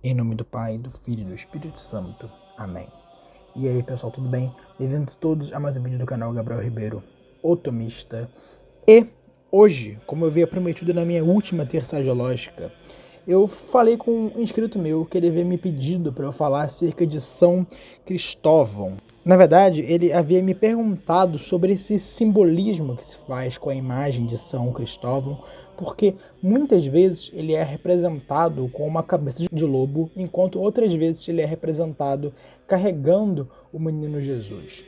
Em nome do Pai, do Filho e do Espírito Santo. Amém. E aí, pessoal, tudo bem? Bem-vindos todos a mais um vídeo do canal Gabriel Ribeiro, o Tomista. E hoje, como eu havia prometido na minha última terça geológica, eu falei com um inscrito meu que ele havia me pedido para eu falar acerca de São Cristóvão. Na verdade, ele havia me perguntado sobre esse simbolismo que se faz com a imagem de São Cristóvão, porque muitas vezes ele é representado com uma cabeça de lobo, enquanto outras vezes ele é representado carregando o menino Jesus.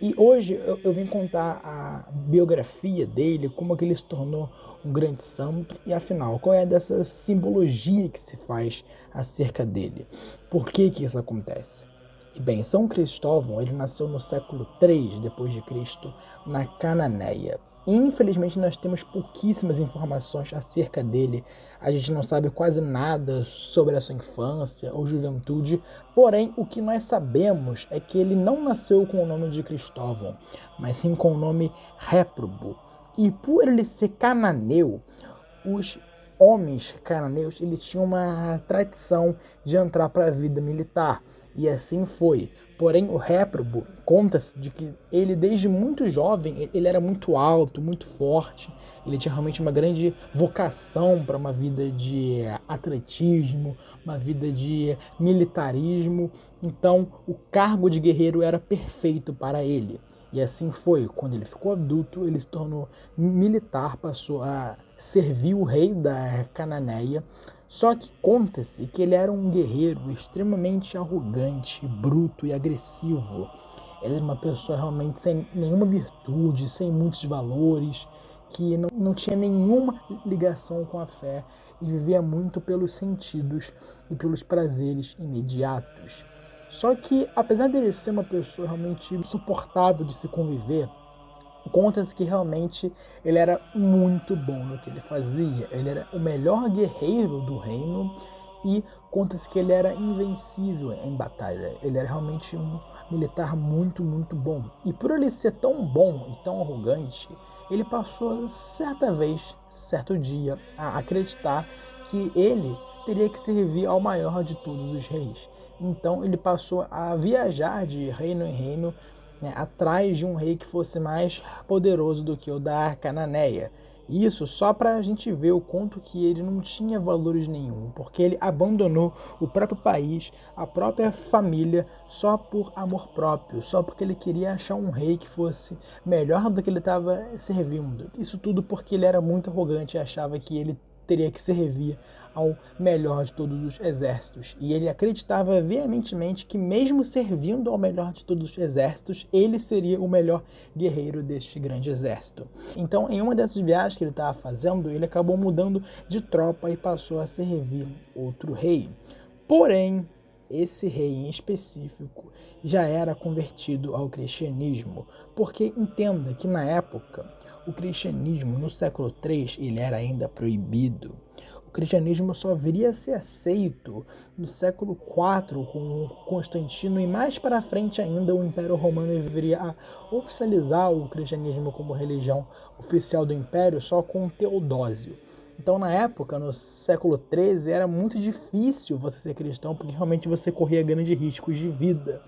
E hoje eu vim contar a biografia dele, como que ele se tornou um grande santo, e afinal, qual é dessa simbologia que se faz acerca dele? Por que isso acontece? E bem, São Cristóvão, ele nasceu no século III depois de Cristo, na Cananéia. Infelizmente nós temos pouquíssimas informações acerca dele, a gente não sabe quase nada sobre a sua infância ou juventude, porém o que nós sabemos é que ele não nasceu com o nome de Cristóvão, mas sim com o nome Réprobo. E por ele ser cananeu, os homens cananeus eles tinham uma tradição de entrar para a vida militar, e assim foi. Porém, o Réprobo, conta-se de que ele desde muito jovem, ele era muito alto, muito forte, ele tinha realmente uma grande vocação para uma vida de atletismo, uma vida de militarismo, então o cargo de guerreiro era perfeito para ele. E assim foi, quando ele ficou adulto, ele se tornou militar, passou a servir o rei da Cananéia, só que conta-se que ele era um guerreiro extremamente arrogante, bruto e agressivo. Ele era uma pessoa realmente sem nenhuma virtude, sem muitos valores, que não tinha nenhuma ligação com a fé e vivia muito pelos sentidos e pelos prazeres imediatos. Só que, apesar dele ser uma pessoa realmente insuportável de se conviver, conta-se que realmente ele era muito bom no que ele fazia. Ele era o melhor guerreiro do reino e conta-se que ele era invencível em batalha. Ele era realmente um militar muito, muito bom. E por ele ser tão bom e tão arrogante, ele passou certa vez, certo dia, a acreditar que ele teria que servir ao maior de todos os reis. Então ele passou a viajar de reino em reino, né, atrás de um rei que fosse mais poderoso do que o da Cananéia. Isso só para a gente ver o quanto que ele não tinha valores nenhum, porque ele abandonou o próprio país, a própria família, só por amor próprio, só porque ele queria achar um rei que fosse melhor do que ele estava servindo. Isso tudo porque ele era muito arrogante e achava que ele teria que servir ao melhor de todos os exércitos. E ele acreditava veementemente que, mesmo servindo ao melhor de todos os exércitos, ele seria o melhor guerreiro deste grande exército. Então, em uma dessas viagens que ele estava fazendo, ele acabou mudando de tropa e passou a servir outro rei. Porém, esse rei em específico já era convertido ao cristianismo, porque entenda que na época o cristianismo no século III ele era ainda proibido. O cristianismo só viria a ser aceito no século IV com Constantino e mais para frente ainda o Império Romano viria a oficializar o cristianismo como religião oficial do Império só com Teodósio. Então, na época, no século XIII, era muito difícil você ser cristão, porque realmente você corria grandes riscos de vida.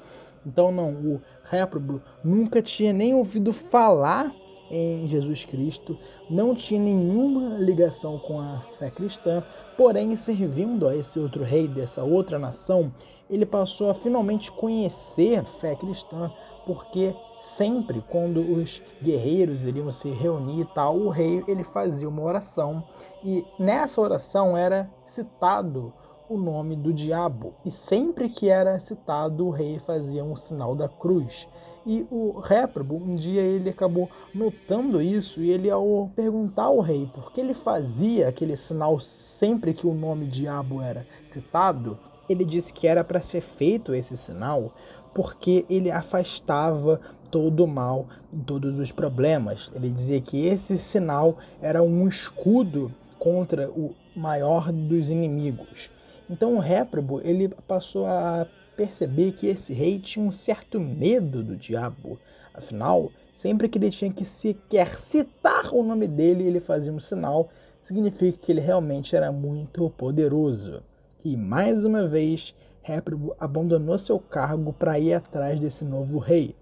Então, não, o Réprobo nunca tinha nem ouvido falar em Jesus Cristo, não tinha nenhuma ligação com a fé cristã, porém, servindo a esse outro rei dessa outra nação, ele passou a finalmente conhecer a fé cristã, porque sempre quando os guerreiros iriam se reunir e tal, o rei ele fazia uma oração e nessa oração era citado o nome do diabo. E sempre que era citado, o rei fazia um sinal da cruz. E o Réprobo, um dia ele acabou notando isso e ele, ao perguntar ao rei por que ele fazia aquele sinal sempre que o nome diabo era citado, ele disse que era para ser feito esse sinal porque ele afastava todo o mal e todos os problemas. Ele dizia que esse sinal era um escudo contra o maior dos inimigos. Então o Réprobo ele passou a perceber que esse rei tinha um certo medo do diabo. Afinal, sempre que ele tinha que sequer citar o nome dele, ele fazia um sinal, significa que ele realmente era muito poderoso. E mais uma vez, Réprobo abandonou seu cargo para ir atrás desse novo rei.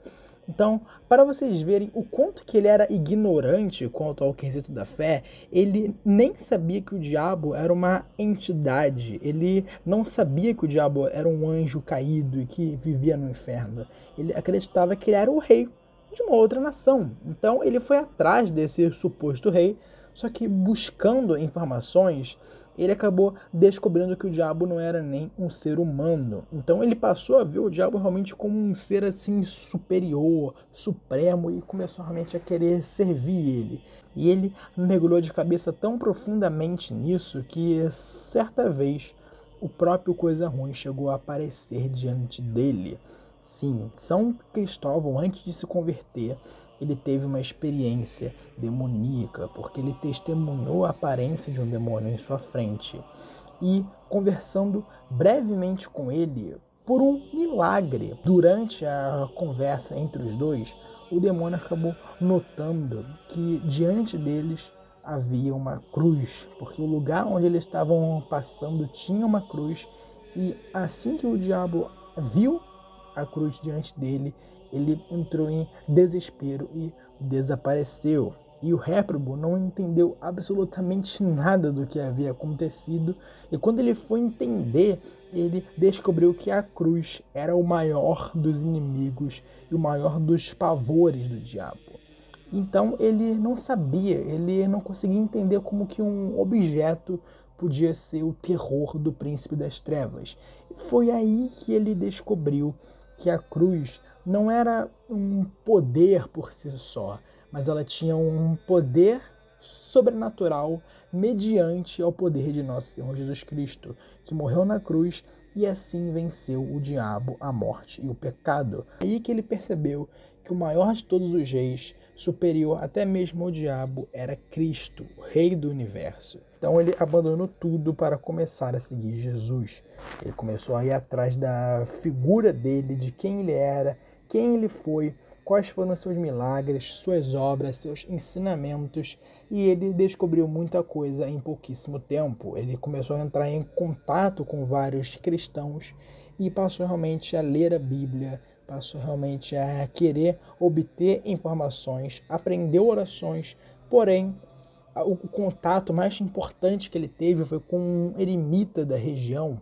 Então, para vocês verem o quanto que ele era ignorante quanto ao quesito da fé, ele nem sabia que o diabo era uma entidade, ele não sabia que o diabo era um anjo caído e que vivia no inferno. Ele acreditava que ele era o rei de uma outra nação. Então, ele foi atrás desse suposto rei, só que buscando informações, ele acabou descobrindo que o diabo não era nem um ser humano. Então ele passou a ver o diabo realmente como um ser assim superior, supremo, e começou realmente a querer servir ele. E ele mergulhou de cabeça tão profundamente nisso que certa vez o próprio coisa ruim chegou a aparecer diante dele. Sim, São Cristóvão, antes de se converter, ele teve uma experiência demoníaca, porque ele testemunhou a aparência de um demônio em sua frente. E conversando brevemente com ele, por um milagre, durante a conversa entre os dois, o demônio acabou notando que diante deles havia uma cruz, porque o lugar onde eles estavam passando tinha uma cruz, e assim que o diabo viu a cruz diante dele, ele entrou em desespero e desapareceu. E o Réprobo não entendeu absolutamente nada do que havia acontecido, e quando ele foi entender, ele descobriu que a cruz era o maior dos inimigos e o maior dos pavores do diabo. Então ele não sabia, ele não conseguia entender como que um objeto podia ser o terror do príncipe das trevas. Foi aí que ele descobriu que a cruz não era um poder por si só, mas ela tinha um poder sobrenatural mediante ao poder de nosso Senhor Jesus Cristo, que morreu na cruz e assim venceu o diabo, a morte e o pecado. É aí que ele percebeu que o maior de todos os reis, superior até mesmo ao diabo, era Cristo, o Rei do Universo. Então ele abandonou tudo para começar a seguir Jesus. Ele começou a ir atrás da figura dele, de quem ele era, quem ele foi, quais foram seus milagres, suas obras, seus ensinamentos, e ele descobriu muita coisa em pouquíssimo tempo. Ele começou a entrar em contato com vários cristãos e passou realmente a ler a Bíblia, passou realmente a querer obter informações, aprendeu orações, porém o contato mais importante que ele teve foi com um eremita da região,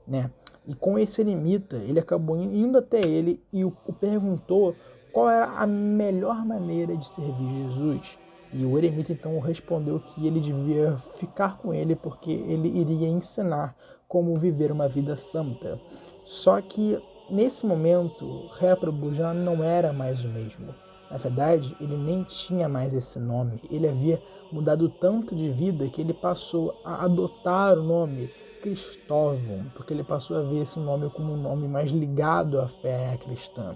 né? E com esse eremita, ele acabou indo até ele e o perguntou qual era a melhor maneira de servir Jesus. E o eremita então respondeu que ele devia ficar com ele porque ele iria ensinar como viver uma vida santa. Só que nesse momento, Réprobo já não era mais o mesmo. Na verdade, ele nem tinha mais esse nome. Ele havia mudado tanto de vida que ele passou a adotar o nome Cristóvão, porque ele passou a ver esse nome como um nome mais ligado à fé cristã.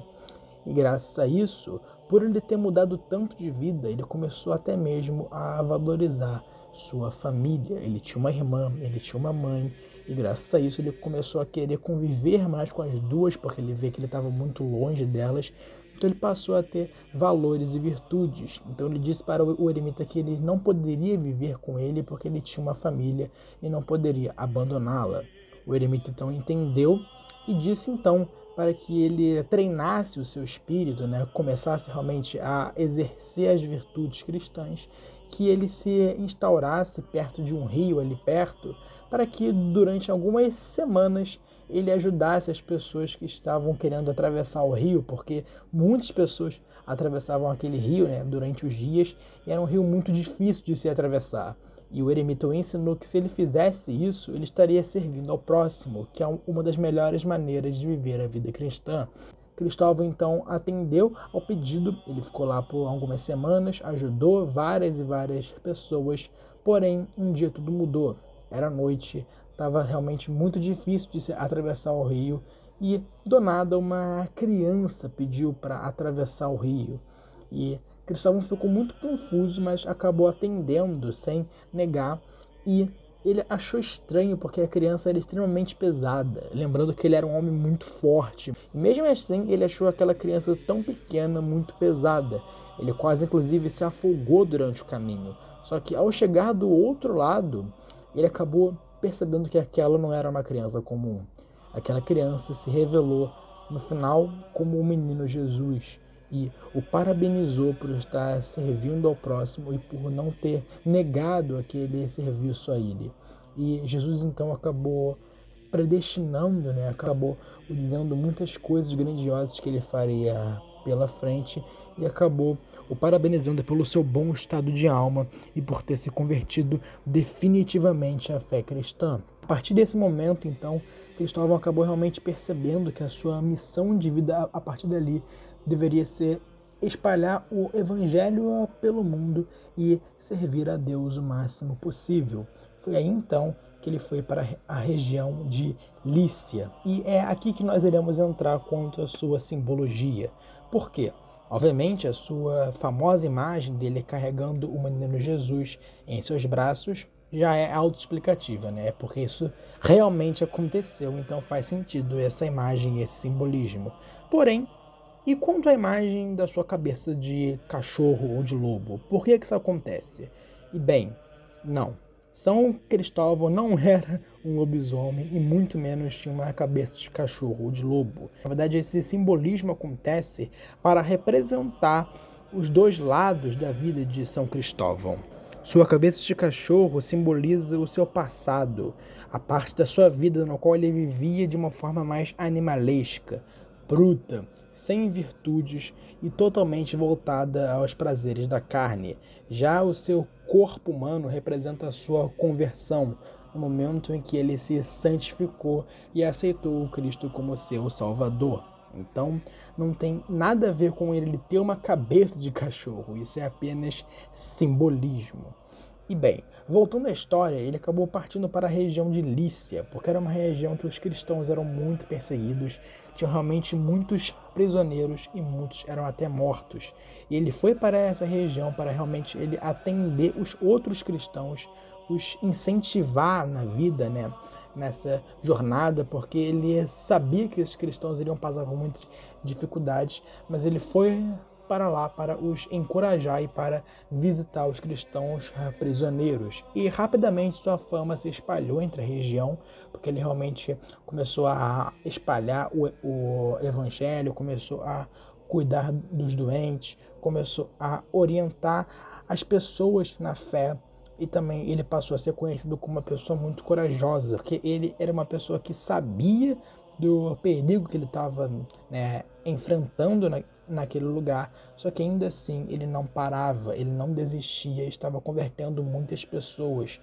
E graças a isso, por ele ter mudado tanto de vida, ele começou até mesmo a valorizar sua família. Ele tinha uma irmã, ele tinha uma mãe, e graças a isso ele começou a querer conviver mais com as duas, porque ele vê que ele estava muito longe delas. Então ele passou a ter valores e virtudes. Então ele disse para o eremita que ele não poderia viver com ele porque ele tinha uma família e não poderia abandoná-la. O eremita então entendeu e disse então para que ele treinasse o seu espírito, né, começasse realmente a exercer as virtudes cristãs, que ele se instaurasse perto de um rio ali perto, para que durante algumas semanas ele ajudasse as pessoas que estavam querendo atravessar o rio, porque muitas pessoas atravessavam aquele rio, né, durante os dias, e era um rio muito difícil de se atravessar. E o eremita o ensinou que se ele fizesse isso, ele estaria servindo ao próximo, que é uma das melhores maneiras de viver a vida cristã. Cristóvão então atendeu ao pedido, ele ficou lá por algumas semanas, ajudou várias e várias pessoas, porém um dia tudo mudou. Era noite, estava realmente muito difícil de se atravessar o rio e do nada uma criança pediu para atravessar o rio. E Cristóvão ficou muito confuso, mas acabou atendendo sem negar, e ele achou estranho porque a criança era extremamente pesada, lembrando que ele era um homem muito forte. E mesmo assim, ele achou aquela criança tão pequena muito pesada. Ele quase inclusive se afogou durante o caminho. Só que ao chegar do outro lado, ele acabou percebendo que aquela não era uma criança comum. Aquela criança se revelou no final como o menino Jesus e o parabenizou por estar servindo ao próximo e por não ter negado aquele serviço a ele. E Jesus então acabou predestinando, acabou dizendo muitas coisas grandiosas que ele faria pela frente e acabou o parabenizando pelo seu bom estado de alma e por ter se convertido definitivamente à fé cristã. A partir desse momento, então, Cristóvão acabou realmente percebendo que a sua missão de vida a partir dali deveria ser espalhar o evangelho pelo mundo e servir a Deus o máximo possível. Foi aí então que ele foi para a região de Lícia. E é aqui que nós iremos entrar quanto à sua simbologia. Por quê? Obviamente, a sua famosa imagem dele carregando o menino Jesus em seus braços já é autoexplicativa, né? Porque isso realmente aconteceu, então faz sentido essa imagem, esse simbolismo. Porém, e quanto à imagem da sua cabeça de cachorro ou de lobo? Por que isso acontece? E bem, não. São Cristóvão não era um lobisomem e muito menos tinha uma cabeça de cachorro ou de lobo. Na verdade, esse simbolismo acontece para representar os dois lados da vida de São Cristóvão. Sua cabeça de cachorro simboliza o seu passado, a parte da sua vida no qual ele vivia de uma forma mais animalesca, bruta, sem virtudes e totalmente voltada aos prazeres da carne. Já o seu corpo humano representa a sua conversão, no momento em que ele se santificou e aceitou o Cristo como seu Salvador. Então, não tem nada a ver com ele ter uma cabeça de cachorro, isso é apenas simbolismo. E bem, voltando à história, ele acabou partindo para a região de Lícia, porque era uma região que os cristãos eram muito perseguidos, tinham realmente muitos prisioneiros e muitos eram até mortos. E ele foi para essa região para realmente ele atender os outros cristãos, os incentivar na vida, nessa jornada, porque ele sabia que esses cristãos iriam passar por muitas dificuldades, mas ele foi para lá para os encorajar e para visitar os cristãos prisioneiros. E rapidamente sua fama se espalhou entre a região, porque ele realmente começou a espalhar o evangelho, começou a cuidar dos doentes, começou a orientar as pessoas na fé. E também ele passou a ser conhecido como uma pessoa muito corajosa, porque ele era uma pessoa que sabia do perigo que ele estava enfrentando naquele lugar, só que ainda assim ele não parava, ele não desistia, estava convertendo muitas pessoas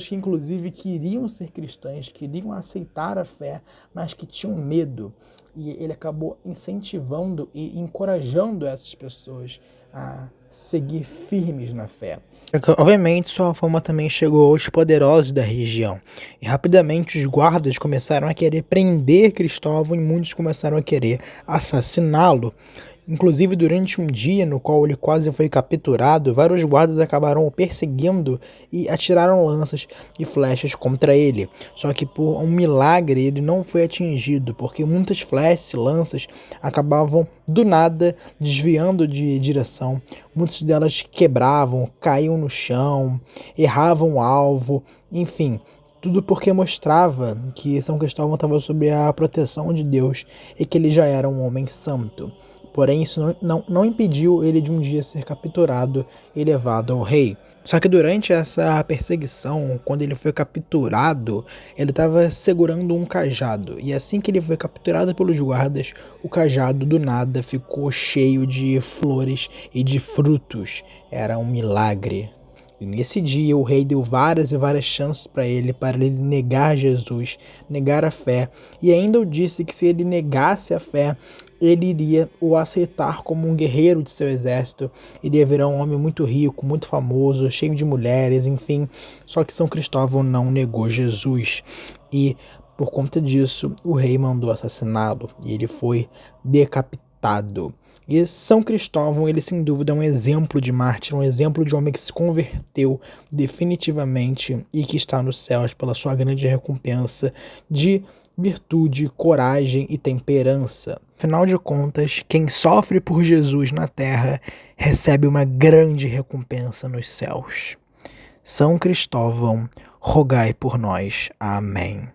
que inclusive queriam ser cristãs, queriam aceitar a fé, mas que tinham medo, e ele acabou incentivando e encorajando essas pessoas a seguir firmes na fé. Obviamente, sua fama também chegou aos poderosos da região, e rapidamente os guardas começaram a querer prender Cristóvão e muitos começaram a querer assassiná-lo. Inclusive, durante um dia no qual ele quase foi capturado, vários guardas acabaram o perseguindo e atiraram lanças e flechas contra ele. Só que por um milagre ele não foi atingido, porque muitas flechas e lanças acabavam do nada desviando de direção. Muitas delas quebravam, caíam no chão, erravam o alvo, enfim. Tudo porque mostrava que São Cristóvão estava sob a proteção de Deus e que ele já era um homem santo. Porém, isso não impediu ele de um dia ser capturado e levado ao rei. Só que durante essa perseguição, quando ele foi capturado, ele estava segurando um cajado. E assim que ele foi capturado pelos guardas, o cajado do nada ficou cheio de flores e de frutos. Era um milagre. E nesse dia o rei deu várias e várias chances para ele negar Jesus, negar a fé. E ainda o disse que se ele negasse a fé, ele iria o aceitar como um guerreiro de seu exército, iria virar um homem muito rico, muito famoso, cheio de mulheres, enfim. Só que São Cristóvão não negou Jesus e por conta disso o rei mandou assassiná-lo e ele foi decapitado. E São Cristóvão, ele sem dúvida é um exemplo de mártir, um exemplo de homem que se converteu definitivamente e que está nos céus pela sua grande recompensa de virtude, coragem e temperança. Afinal de contas, quem sofre por Jesus na terra recebe uma grande recompensa nos céus. São Cristóvão, rogai por nós. Amém.